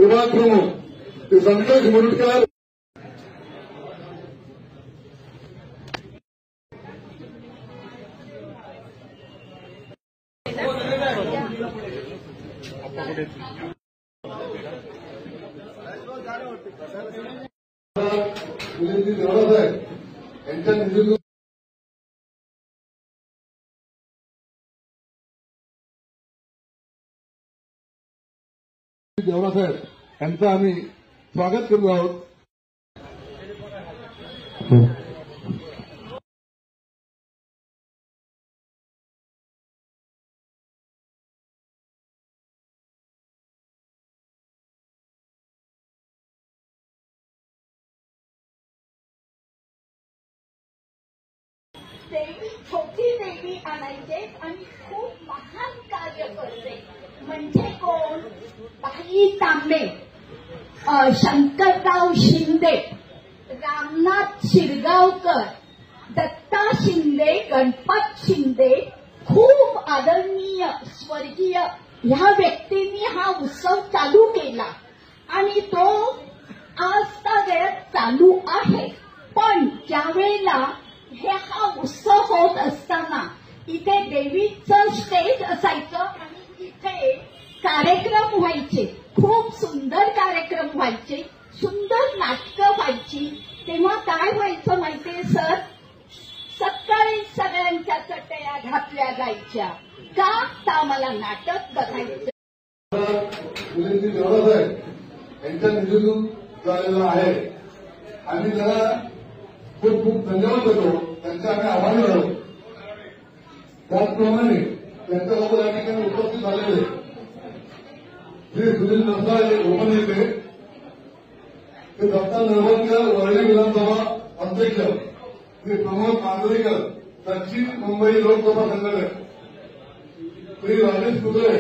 विभाग प्रमुख श्री संतोष मुरुडकर, देवरासाहेब यांच्या निधीतून देवरासाहेब यांचं आम्ही स्वागत करतो आहोत. देवी छोटी देवी आणायचे आणि खूप महान कार्य करते. म्हणजे कोण? बाई तांबे, शंकरराव शिंदे, रामनाथ शिरगावकर, दत्ता शिंदे, गणपत शिंदे, खूप आदरणीय स्वर्गीय ह्या व्यक्तींनी हा उत्सव चालू केला आणि तो आजतागत चालू आहे. पण ज्यावेळेला हा उत्सव होत असताना इथे देवीचं स्टेज असायचं आणि इथे कार्यक्रम व्हायचे. खूप सुंदर कार्यक्रम व्हायचे, सुंदर नाटकं व्हायची. तेव्हा काय व्हायचं माहितीये सर? सकाळी सगळ्यांच्या चटया घातल्या जायच्या. का? तर मला नाटक बघायचं. देवरासाहेब यांच्या निधीतून झालेला आहे. आम्ही त्याला खूप खूप धन्यवाद देतो. त्यांचे आम्ही आभारी आहोत. त्याचप्रमाणे त्यांच्याबरोबर या ठिकाणी उपस्थित झालेले श्री सुनील नरसाळे उपनेते, श्री दत्ता नरवणकर वरळी विधानसभा अध्यक्ष, श्री प्रमोद मांजरेकर, दक्षिण मुंबई लोकसभा संघटक, श्री राजेश कुत्रे